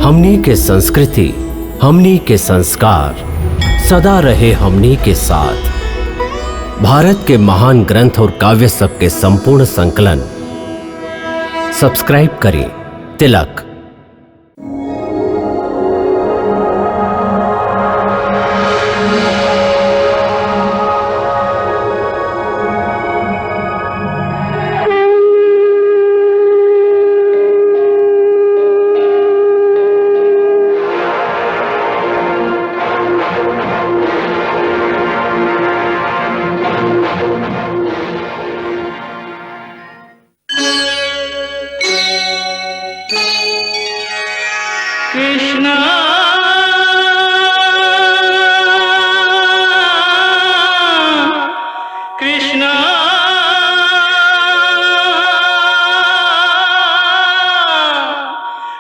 हमनी के संस्कृति, हमनी के संस्कार सदा रहे हमनी के साथ। भारत के महान ग्रंथ और काव्य सब के संपूर्ण संकलन सब्सक्राइब करें तिलक। कृष्णा कृष्णा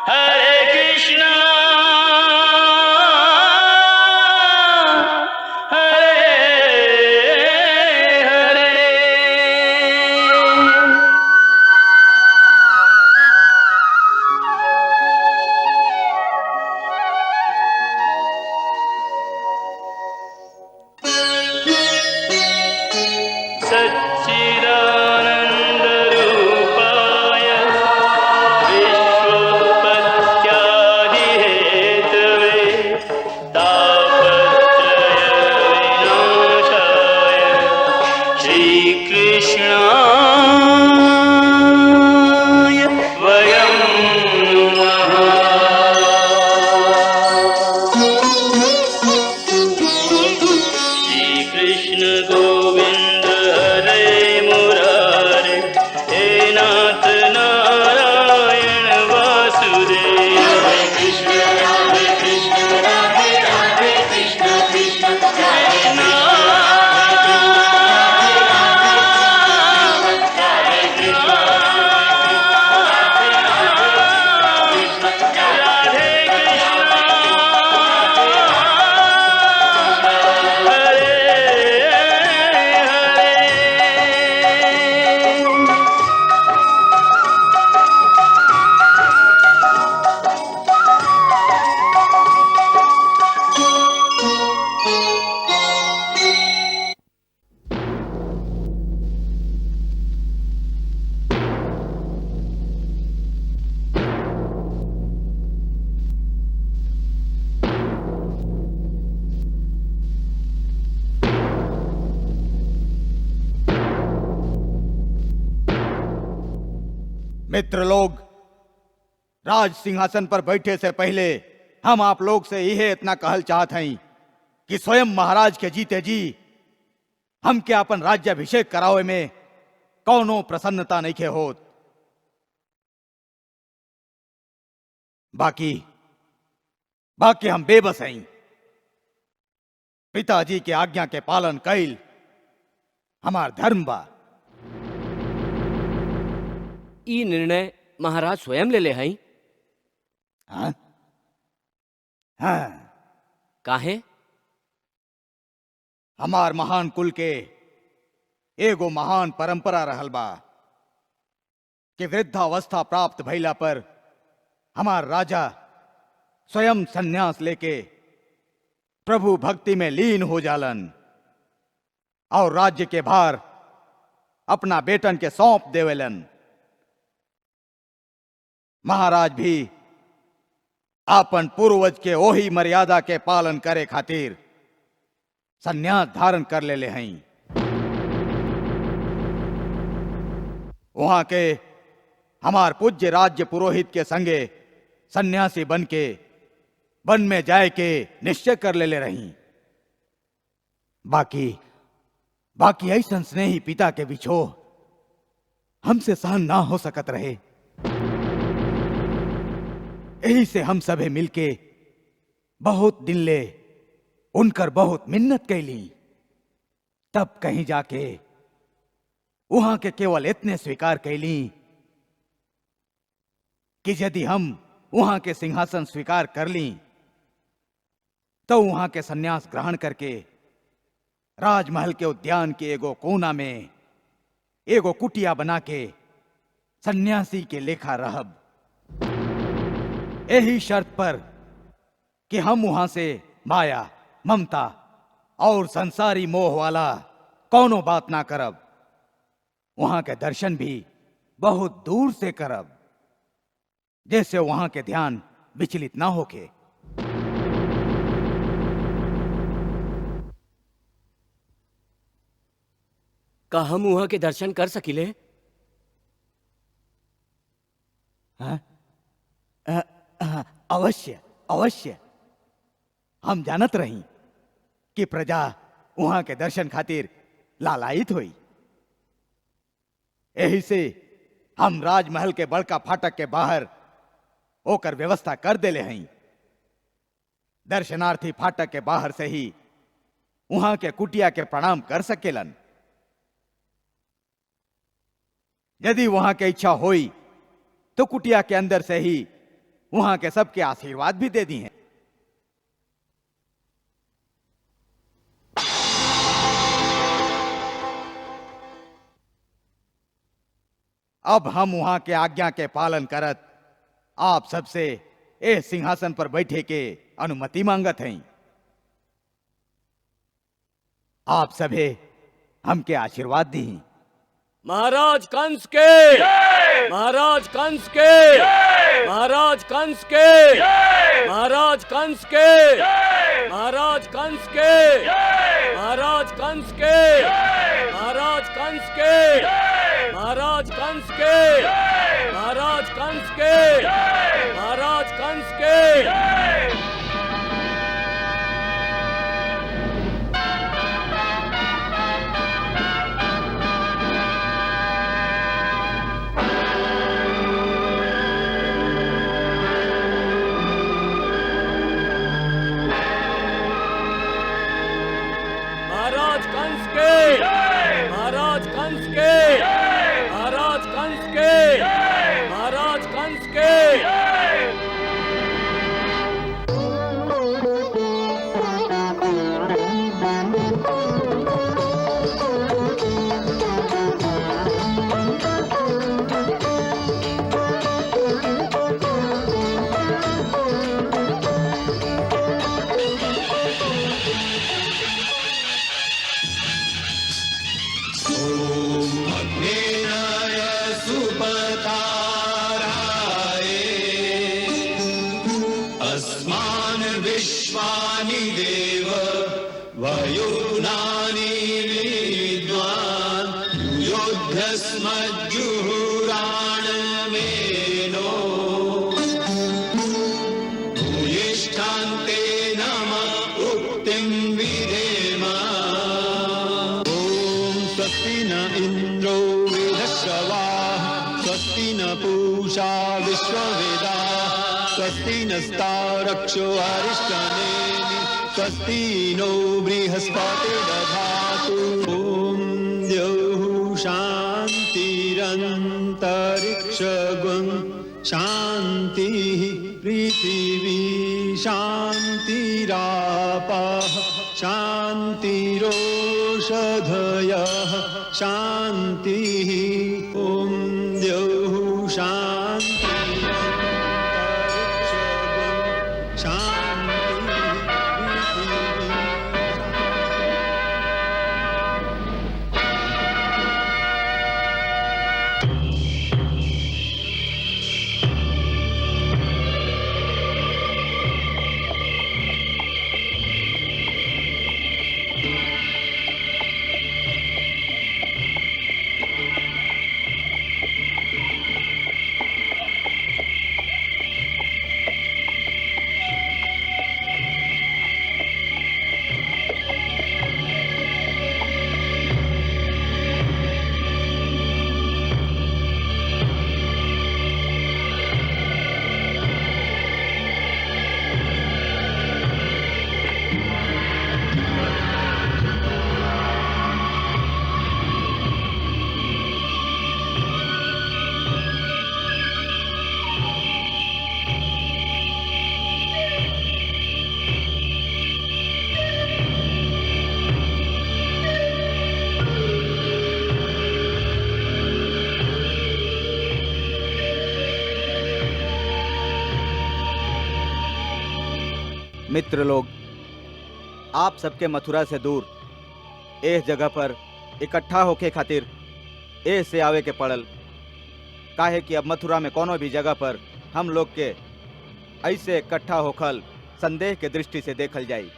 हरे कृष्णा हरे हरे। सच्चिदानन्दरूपाय विश्वोत्पत्त्यादिहेतवे तापत्रयविनाशाय श्रीकृष्णाय वयं नमः। श्रीकृष्ण गोविंद हरे मुरारे, हे नाथ नारायण वासुदेव। हरे कृष्ण राधे कृष्ण राधे राधे कृष्ण कृष्ण कृष्ण मित्र लोग, राज सिंहासन पर बैठे से पहले हम आप लोग से यह इतना कहल चाहत हई कि स्वयं महाराज के जीते जी हम के अपन राज्याभिषेक करावे में कौनो प्रसन्नता नहीं के होत। बाकी हम बेबस हई। पिताजी के आज्ञा के पालन कैल हमार धर्म बा। ई निर्णय महाराज स्वयं ले ले हई। हाँ? हाँ। काहे? हमार महान कुल के एगो महान परंपरा रहल बा कि वृद्धावस्था प्राप्त भइला पर हमार राजा स्वयं संन्यास लेके प्रभु भक्ति में लीन हो जालन और राज्य के भार अपना बेटन के सौंप देवेलन। महाराज भी आपन पूर्वज के ओही मर्यादा के पालन करे खातिर संन्यास धारण कर ले हई। वहां के हमार पूज्य राज्य पुरोहित के संगे सन्यासी बन के वन में जाए के निश्चय कर ले रही। बाकी ऐसा स्नेही पिता के बिछोह हमसे सहन ना हो सकत रहे। यही से हम सभे मिलके बहुत दिन ले उनकर बहुत मिन्नत कैली। तब कहीं जाके वहां के केवल इतने स्वीकार कैली कि यदि हम वहां के सिंहासन स्वीकार कर ली तो वहां के सन्यास ग्रहण करके राजमहल के उद्यान के एगो कोना में एगो कुटिया बना के सन्यासी के लेखा रहब। यही शर्त पर कि हम वहां से माया, ममता और संसारी मोह वाला कौनो बात ना करब, वहां के दर्शन भी बहुत दूर से करब, जैसे वहां के ध्यान विचलित ना होके। का हम वहाँ के दर्शन कर सकिले? हाँ? अवश्य अवश्य। हम जानत रही कि प्रजा वहां के दर्शन खातिर लालायित हुई। यही से हम राजमहल के बड़का फाटक के बाहर होकर व्यवस्था कर देले हई। दर्शनार्थी फाटक के बाहर से ही वहां के कुटिया के प्रणाम कर सकेलन। यदि वहां की इच्छा होई तो कुटिया के अंदर से ही वहां के सबके आशीर्वाद भी दे दी हैं। अब हम वहां के आज्ञा के पालन करत आप सबसे ए सिंहासन पर बैठे के अनुमति मांगत हैं। आप सभे हमके आशीर्वाद दी। महाराज कंस के, महाराज कंस के, महाराज कंस के, महाराज कंस के, महाराज कंस के, महाराज कंस के, महाराज कंस के, महाराज कंस के, महाराज कंस के, महाराज कंस के। महाराज कंस के, महाराज कंस के, महाराज कंस के, महाराज कंस के। अस्मान् विश्वानि देव वयुनानि विद्वान् युद्धस्मज्जुहुराणमेनो भूयिष्ठान्ते नम उक्तिं विधेम। ॐ स्वस्ति न इन्द्रो वृधश्रवाः स्वस्ति न पूषा विश्ववेदाः स्वस्ति नस्तारक्षो अरिष्टनेमि स्वस्ति नो बृहस्पतिर्दधातु। ॐ द्यौः शान्तिरन्तरिक्षगुं शान्तिः पृथिवी शान्तिरापः शान्तिरोषधयः शान्तिः। ॐ द्यौः मित्र लोग, आप सबके मथुरा से दूर इस जगह पर इकट्ठा होके खातिर ए से आवे के पड़ल। काहे कि अब मथुरा में कोनो भी जगह पर हम लोग के ऐसे इकट्ठा होखल संदेह के दृष्टि से देखल जाई।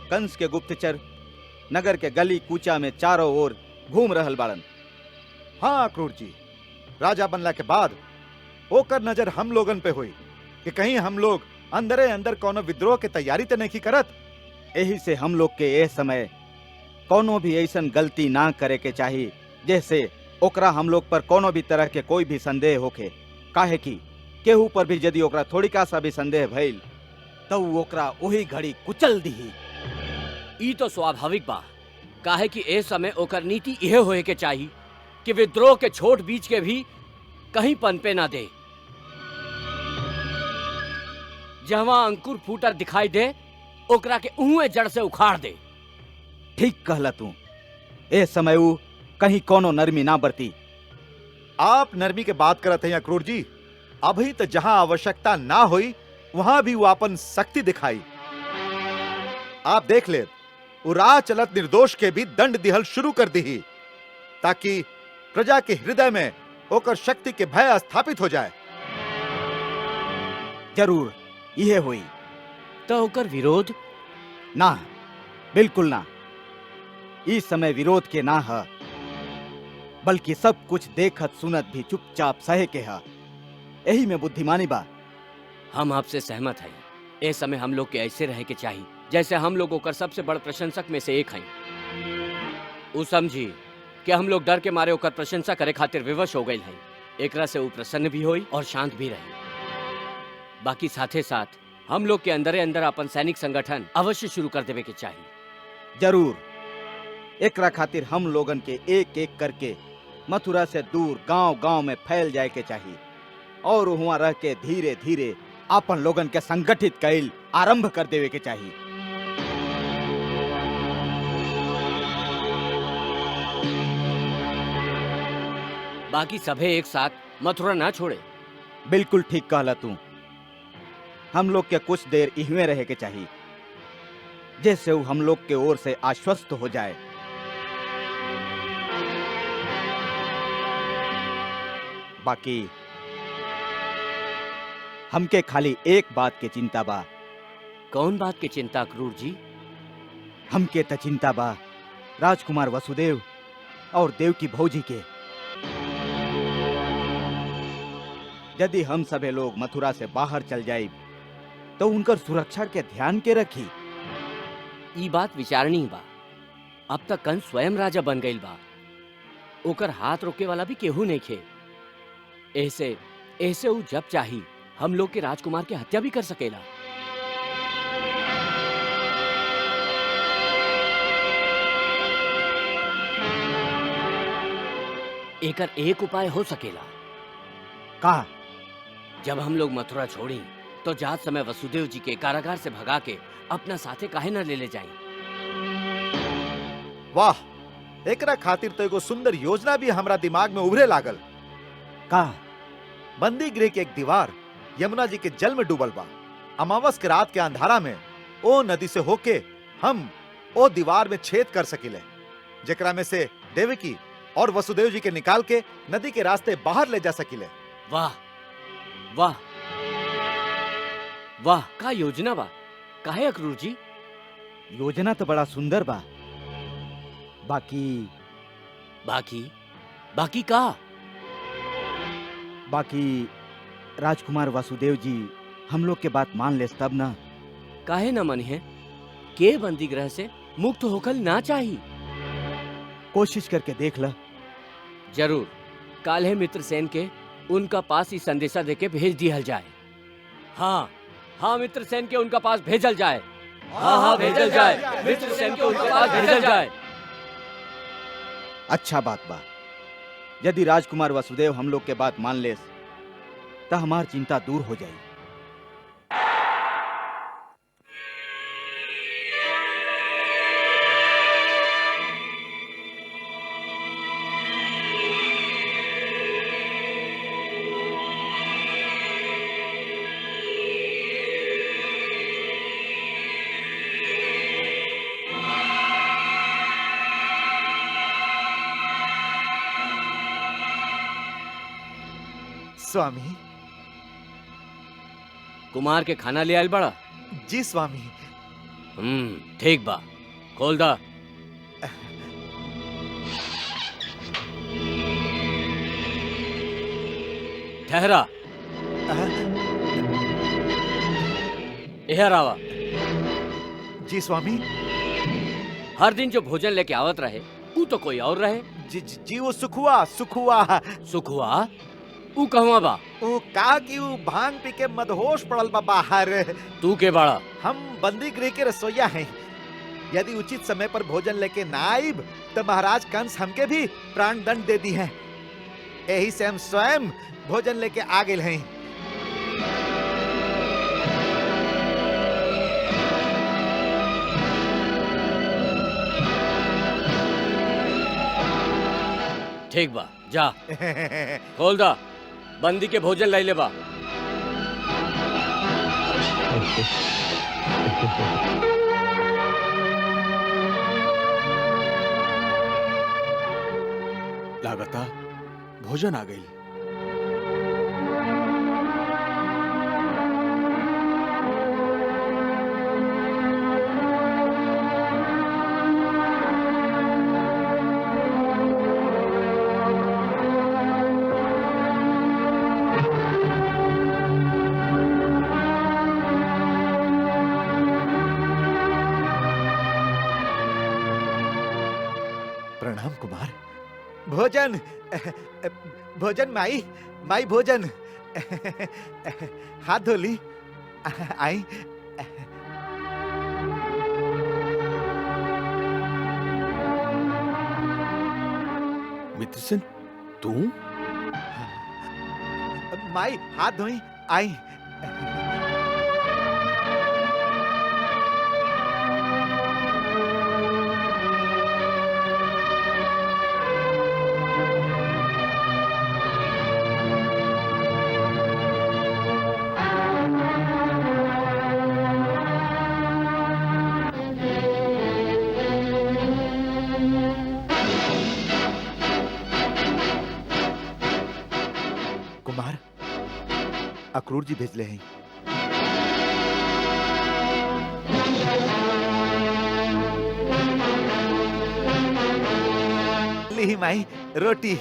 कंस के गुप्तचर नगर के गली कूचा में चारों ओर घूम रहल बाड़न। हाँ अक्रूर जी, राजा बनला के बाद ओकर नजर हम लोगन पे हुई कि कहीं हम लोग अंदरे अंदर कोनो विद्रोह के तैयारी तो नहीं करत। यही से हम लोग के ए समय कोनो भी ऐसन गलती ना करे के चाहिए जैसे ओकरा हम लोग पर कोनो भी तरह के कोई भी संदेह होखे। काहे कि केहू पर भी यदि ओकरा थोड़ी का सा भी संदेह भइल तो ओकरा वही घड़ी कुचल दीही। ई तो स्वाभाविक बा, काहे कि ए समय ओकर नीति यह होए के चाहिए कि विद्रोह के छोट बीच के भी कहीं पनपे ना दे। जहां अंकुर फूटा दिखाई दे ओकरा के उहुए जड़ से उखाड़ दे। ठीक कहला तू। ए समय ऊ कहीं कोनो नरमी ना बरती। आप नरमी के बात करत हैं अक्रूर जी। अभी तो जहां आवश्यकता ना हुई वहां भी वो अपन शक्ति दिखाई। आप देख ले, वो राह चलत निर्दोष के भी दंड दिहल शुरू कर दी ताकि प्रजा के हृदय में ओकर शक्ति के भय स्थापित हो जाए। जरूर यह हुई। तो ओकर विरोध ना, बिल्कुल ना। इस समय विरोध के ना है, बल्कि सब कुछ देखत सुनत भी चुपचाप सहे के है। यही में बुद्धिमानी बा। हम आपसे सहमत हैं। ए समय हम लोग के ऐसे रहे के चाहिए जैसे हम लोग ओकर सबसे बड़ प्रशंसक में से एक हैं। उ समझी कि हम लोग डर के मारे ओकर प्रशंसा करे खातिर विवश हो गए हैं। एकरा से उ प्रसन्न भी होई और शांत भी रही। बाकी साथे साथ हम लोग के अंदरे अंदर अपन सैनिक संगठन अवश्य शुरू कर देवे के चाहिए। जरूर। एकरा खातिर हम लोगन के एक एक करके मथुरा से दूर गांव-गांव में फैल जाए के चाहिए और वहां रह के धीरे धीरे अपन लोगन के संगठित कैल आरंभ कर देवे के चाहिए। बाकी सभे एक साथ मथुरा ना छोड़े। बिल्कुल ठीक कहला तू। हम लोग के कुछ देर इहवे रहे के चाहिए जैसे वो हम लोग के ओर से आश्वस्त हो जाए। बाकी हमके खाली एक बात के चिंता बा। कौन बात की चिंता अक्रूर जी? हमके त चिंता बा राजकुमार वसुदेव और देव की भौजी के। यदि हम सभी लोग मथुरा से बाहर चल जाए तो उनकर सुरक्षा के ध्यान के रखी। ई बात विचारणी बा। अब तक कंस स्वयं राजा बन गईल बा। ओकर हाथ रोके वाला भी केहू नहीं खे। ऐसे ऐसे उ जब चाही हम लोग के राजकुमार के हत्या भी कर सकेला। एकर एक उपाय हो सकेला। का? जब हम लोग मथुरा छोड़ी तो जात समय वसुदेव जी के कारागार से भगा के अपना साथे काहे न ले जाएं? वाह, एकरा खातिर तो एगो सुंदर योजना भी हमरा दिमाग में उभरे लागल। का? बंदी गृह के एक दीवार यमुना जी के जल में डूबल बा। अमावस के रात के अंधारा में ओ नदी से होके हम ओ दीवार में छेद कर सकिले, जेकरा में से देवकी और वसुदेव जी के निकाल के नदी के रास्ते बाहर ले जा सकिले। वाह वाह वाह, का योजना बा। काहे अक्रूर जी? योजना तो बड़ा सुंदर बा। बाकी बाकी बाकी का? बाकी राजकुमार वासुदेव जी हम लोग के बात मान ले तब ना। काहे न मन है के बंदी ग्रह से मुक्त होकर ना चाहिए। कोशिश करके देख ल। जरूर। काल्हे मित्र सेन के उनका पास ही संदेशा देके भेज दिया जाए। हाँ हाँ, मित्र सेन के उनका पास भेजल जाए। हाँ हाँ, भेजल जाए। मित्र सेन के उनका पास भेजल जाए। अच्छा बात बा। यदि राजकुमार वसुदेव हम लोग के बात मान ले तो हमार चिंता दूर हो जाए। स्वामी। कुमार के खाना ले आयल बड़ा। जी स्वामी। ठीक बा, खोल दा। ठहरा। यह रावा। जी स्वामी। हर दिन जो भोजन लेके आवत रहे ऊ तो कोई और रहे। जी वो सुखुआ सुखुआ। सुखुआ ऊ कहवा बा? वो का कि वो भांग पी के मदहोश पड़ल बा बाहर। तू के बाड़ा? हम बंदी गृह के रसोईया हैं। यदि उचित समय पर भोजन लेके ना आइब तो महाराज कंस हमके भी प्राण दंड दे दी है। यही से हम स्वयं भोजन लेके आ गए हैं। ठीक बा, जा खोल दा। बंदी के भोजन लाई ले बा। लागता भोजन आ गई। प्रणाम कुमार। भोजन भोजन माई माई भोजन। हाथ धोली आई। मित्रसेन तू? माई हाथ धोई आई। कुमार अक्रूर जी भेजले हैं। ली माई रोटी।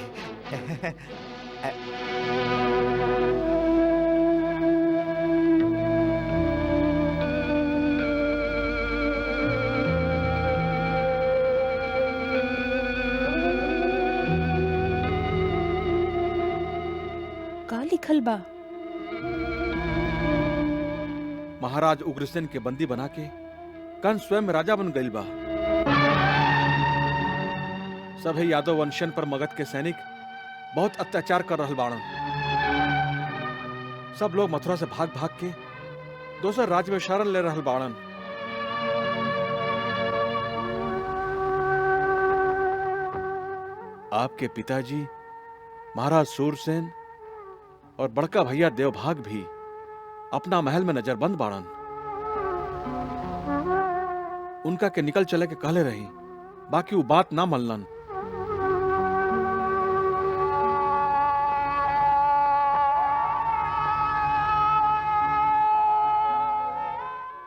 का लिखल बा? महाराज उग्रसेन के बंदी बना के कंस स्वयं राजा बन गई बा। सभे यादव वंशन पर मगध के सैनिक बहुत अत्याचार कर रहल बाड़न। सब लोग मथुरा से भाग भाग के दोसर राज्य में शरण ले रहल बाड़न। आपके पिताजी महाराज सूरसेन और बड़का भैया देवभाग भी अपना महल में नजरबंद बाड़न। उनका के निकल चले के कहले रही, बाकी वो बात ना मनलन।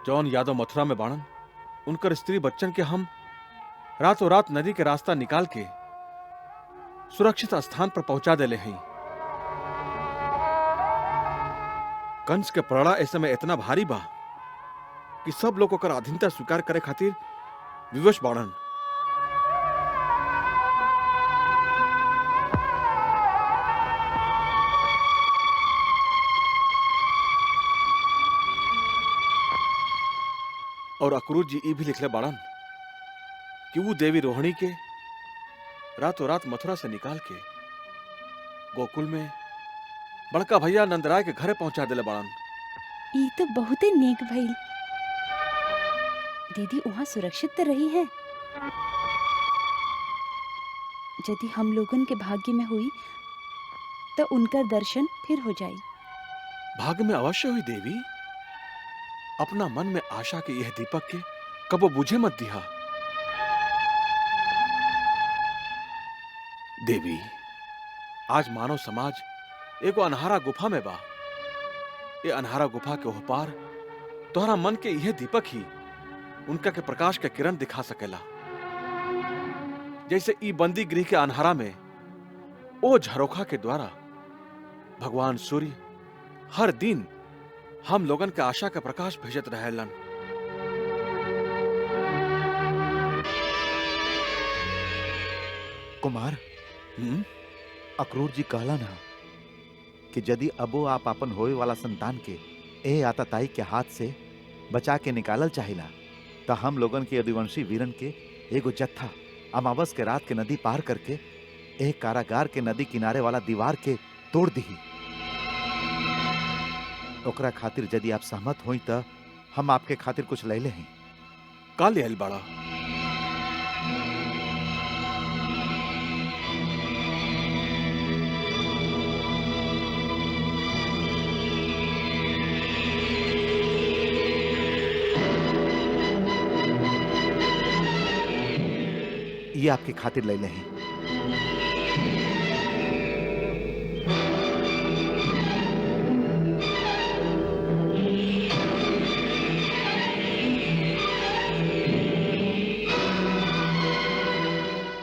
जौन यादव मथुरा में बाणन, उनकर स्त्री बच्चन के हम रातों रात नदी के रास्ता निकाल के सुरक्षित स्थान पर पहुंचा देले हैं। कंस के पलड़ा ऐसे में इतना भारी बा कि सब लोग ओकर अधीनता स्वीकार करे खातिर विवश बाड़न। और अक्रूर जी ई भी लिखले बाड़न कि वो देवी रोहिणी के रातों रात मथुरा से निकाल के गोकुल में बड़का भैया नंदराय के घरे पहुंचा दिले बाड़न। ई तो बहुते नेक भइल। दीदी वहाँ सुरक्षित तो रही है। यदि हम लोगन के भाग्य में हुई तो उनका दर्शन फिर हो जाई। भाग्य में अवश्य हुई देवी। अपना मन में आशा के यह दीपक के कबो बुझे मत दिया। देवी, आज मानव समाज एगो अनहारा गुफा में बा। ये अनहारा गुफा के ओह पार तोहरा मन के यह दीपक ही उनका के प्रकाश के किरण दिखा सकेला। जैसे ई बंदी गृह के अनहारा में ओ झरोखा के द्वारा भगवान सूर्य हर दिन हम लोगन के आशा का प्रकाश भेजत रहेलन। कुमार, अक्रूर जी कहला ना कि यदि अबो आप अपन होए वाला संतान के ए आताताई के हाथ से बचा के निकालल चाहिला तो हम लोगन के यदुवंशी वीरन के एगो जत्था अमावस के रात के नदी पार करके एक कारागार के नदी किनारे वाला दीवार के तोड़ दही। ओकरा खातिर यदि आप सहमत होई तो हम आपके खातिर कुछ ले हैं। का ले आइल बाड़ा? ये आपके खातिर ले हैं।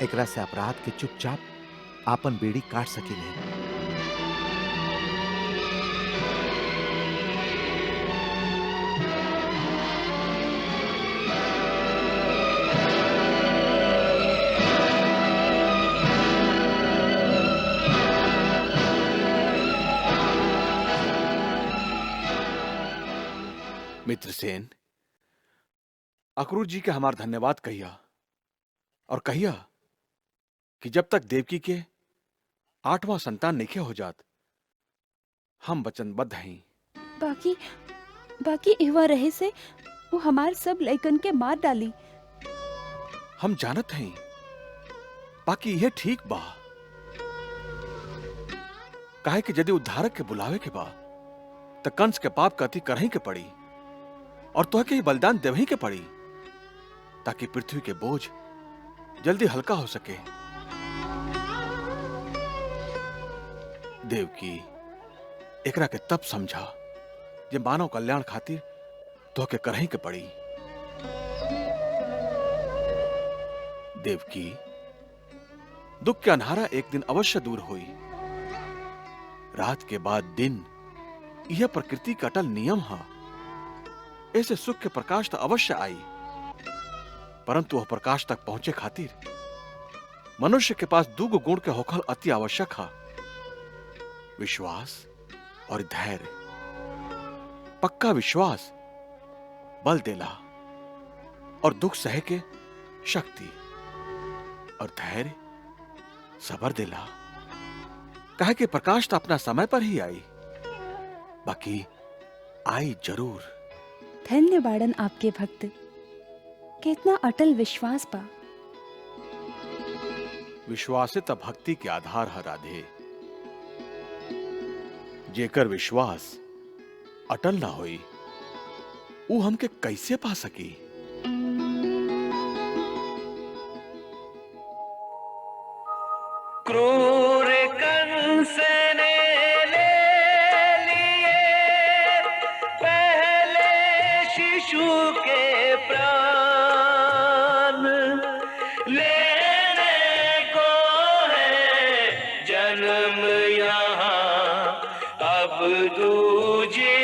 एकरा से अपराध के चुपचाप आपन बेड़ी काट सकीले। मित्रसेन, अक्रूर जी के हमार धन्यवाद कहिया और कहिया कि जब तक देवकी के 8वां संतान नहीं हो जात हम वचनबद्ध हैं। बाकी इहवा रहे से वो हमार सब लइकन के मार डाली। हम जानत हैं, बाकी यह ठीक बा। काहे कि यदि उद्धारक के बुलावे के बा तो कंस के पाप कति करही के पड़ी और तोह के ही बलिदान देवही के पड़ी ताकि पृथ्वी के बोझ जल्दी हल्का हो सके। देवकी एकरा के तब समझा जे मानव कल्याण खातिर तोह के करही के पड़ी। देवकी, दुख के अंधारा एक दिन अवश्य दूर हुई। रात के बाद दिन यह प्रकृति का अटल नियम है। ऐसे सुख के प्रकाश तो अवश्य आई, परंतु वह प्रकाश तक पहुंचे खातिर मनुष्य के पास दूगो गुण के होखल अति आवश्यक है, विश्वास और धैर्य। पक्का विश्वास बल देला और दुख सहे के शक्ति, और धैर्य सबर देला। कहे कि प्रकाश तो अपना समय पर ही आई, बाकी आई जरूर। धन्य बाड़न आपके भक्त, कितना अटल विश्वास बा। विश्वासित भक्ति के आधार है राधे। जेकर विश्वास अटल ना होई ऊ हमके कैसे पा सकी। क्रूर कंस ने ले लिए पहले शिशु के प्राण, लेने को है जन्म यहाँ अब दूजी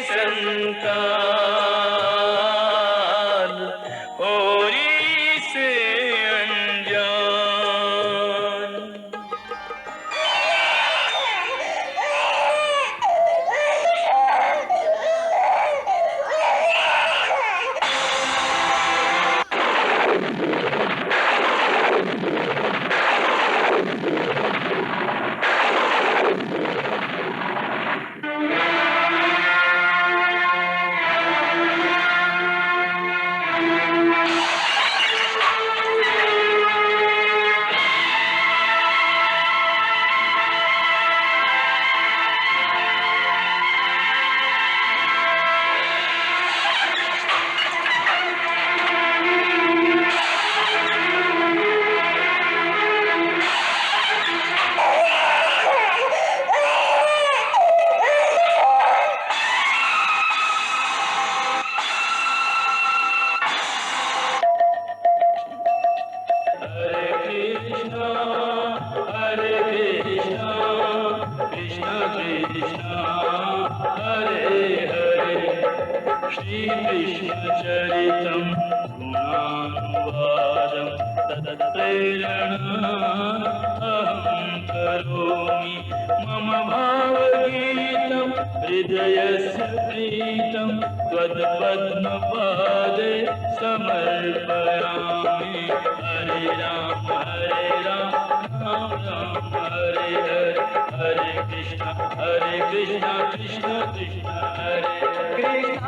संतान, और इसे अनजान। श्रीकृष्णचरितं गुणानुवादं तत्प्रेरणा अहं करोमि मम भावगीतं हृदयस्य प्रीतं त्वत्पद्मपादे समर्पयामि हरे राम राम राम हरे हरे हरे कृष्ण कृष्ण कृष्ण हरे कृष्ण